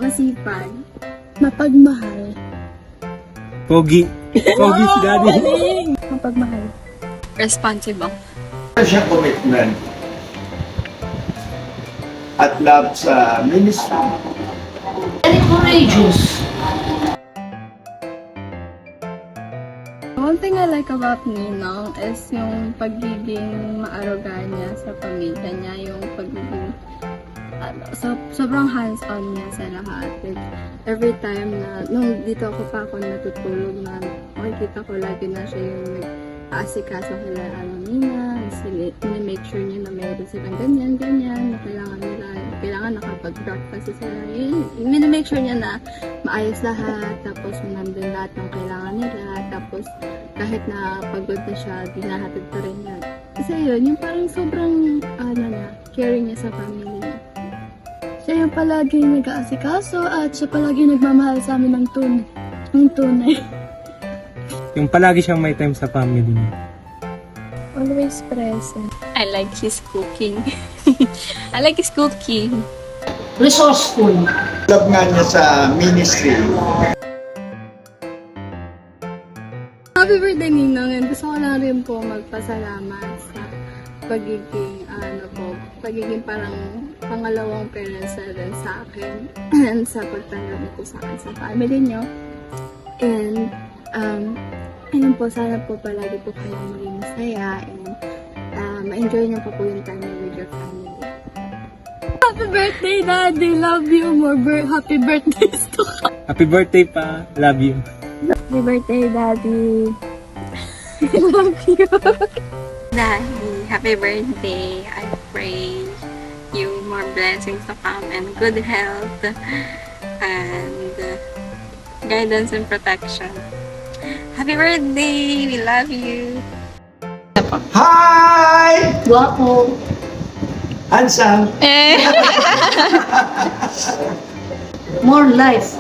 Masipag. Mapagmahal. Pogi. Pogi si Daddy. Mapagmahal. Responsible. Siya commitment at love sa ministry. Very courageous. One thing I like about Ninong is yung pagiging maaruga niya sa pamilya niya, yung pagiging sobrang hands-on niya sa lahat. Like, every time na, nung dito ako natutulog na, makikita ko lagi na siya yung nag-aasikaso kila Nina, make sure niya na mayroon silang ganyan, na kailangan nakapag-breakfast sila. Make sure niya na maayos lahat, tapos nandun lahat ng kailangan nila, tapos kahit na pagod na siya, dinahatid pa rin niya. Kasi yun, yung parang sobrang, caring niya sa family niya. Siya yung palagi nag-aasikaso at siya palagi nagmamahal sa amin ng tunay. Yung palagi siyang may time sa family niya. Always present. I like his cooking. I like his cooking. Resourceful. Love nga niya sa ministry. Happy birthday, Ninong, and gusto ko lang rin po magpasalamat sa pagiging parang pangalawang parents na rin sa akin and sa pagtanggap niyo po sa akin sa family niyo. And, ayun po, sana po palagi po kayo maging masaya and ma-enjoy niyo pa po yung time niyo with your family. Happy birthday, Daddy! Love you! More happy birthdays to come! Happy birthday pa. Love you. Happy birthday, Daddy! I love you! Daddy, happy birthday. I pray you more blessings to come and good health and guidance and protection. Happy birthday! We love you! Hi! Guwapo. Handsome! More life.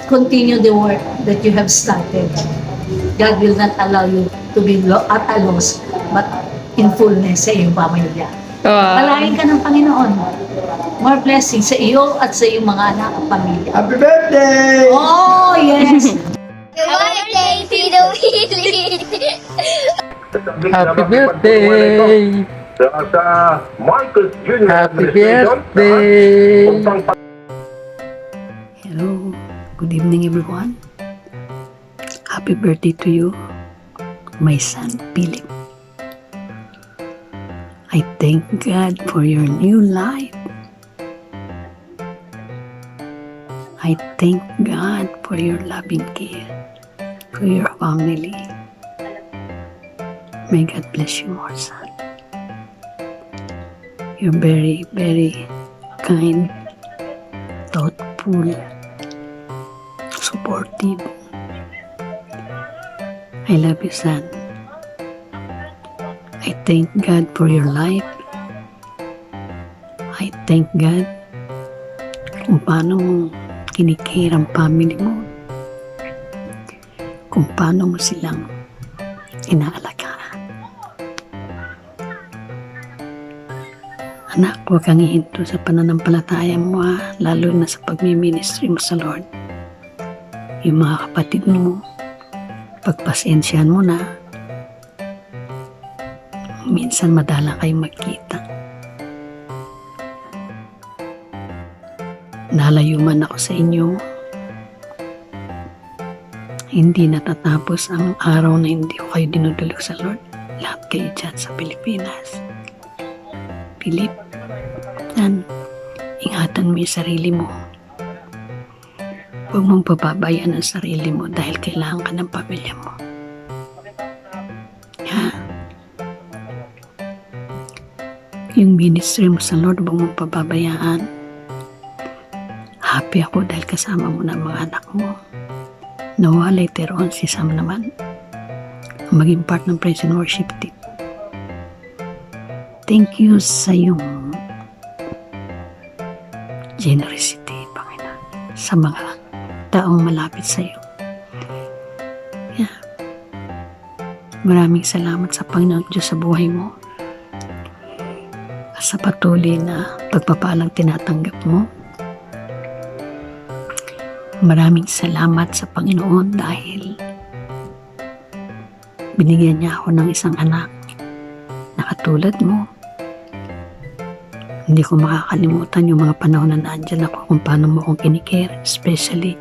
Continue the work that you have started. God will not allow you to be at a loss, but in fullness sa iyong pamilya. Palain ka ng Panginoon. More blessings sa iyo at sa iyong mga anak at pamilya. Happy birthday! Oh, yes! Happy birthday, Tito Willie! Happy birthday! Sa Marcos Jr. Happy birthday! Hello. Good evening, everyone. Happy birthday to you, my son, Philip. I thank God for your new life. I thank God for your loving care to your family. May God bless you more, son. You're very, very kind, thoughtful, supportive. I love you, son. I thank God for your life. I thank God kung paano mo kinikare ang family mo. Kung paano mo silang inaalagaan. Anak, huwag kang ihinto sa pananampalataya mo, lalo na sa pagmi-ministry mo sa Lord. Yung mga kapatid mo, pagpasensyahan mo na. Minsan madala kayong magkita. Nalayo man ako sa inyo, hindi natatapos ang araw na hindi ko kayo dinudulog sa Lord. Lahat kayo dyan sa Pilipinas. Philip, ingatan mo yung sarili mo. Huwag mong pababayaan ang sarili mo dahil kailangan ka ng pamilya mo. Ha? Yung ministry mo sa Lord, huwag mong pababayaan. Happy ako dahil kasama mo na ang mga anak mo. Nawa later on si Sam naman ang maging part ng praise and worship team. Thank you sa iyong generosity, Panginoon, sa mga taong malapit sa iyo. Yeah. Maraming salamat sa Panginoon Diyos sa buhay mo at sa patuloy na pagpapalang tinatanggap mo Maraming salamat sa Panginoon dahil binigyan niya ako ng isang anak na katulad mo. Hindi ko makakalimutan yung mga panahon na nandyan ako kung paano mo akong kinikare, especially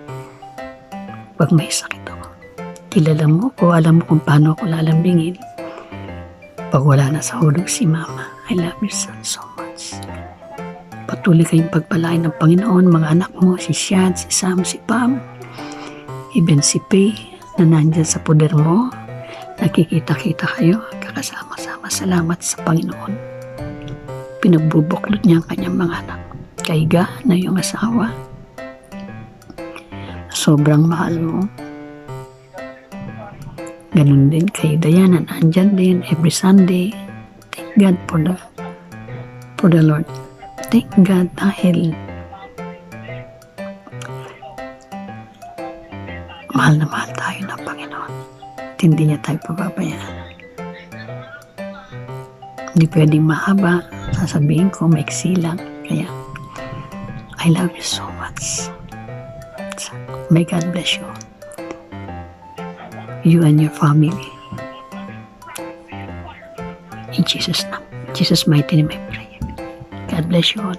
pag may sakit ako. Kilala mo ko, alam mo kung paano ako lalambingin pag wala na sa hulog si Mama. I love you son so much. Patuloy kayong pagpalain ng Panginoon, mga anak mo, si Shad, si Sam, si Pam, even si Pei, na nandyan sa poder mo. Nakikita-kita kayo, kakasama-sama. Salamat sa Panginoon. Pinagbubuklod niya ang kanyang mga anak. Kay Ga, na yung asawa, sobrang mahal mo. Ganun din kay Diana, nandyan din every Sunday. Thank God for the Lord. Thank God dahil mahal na mahal tayo ng Panginoon. At hindi niya tayo pababayaan. Hindi pwedeng mahaba. Sasabihin ko, maiksi lang. Kaya, I love you so much. May God bless you. You and your family. In Jesus' name. Jesus' mighty name I pray. God bless you all.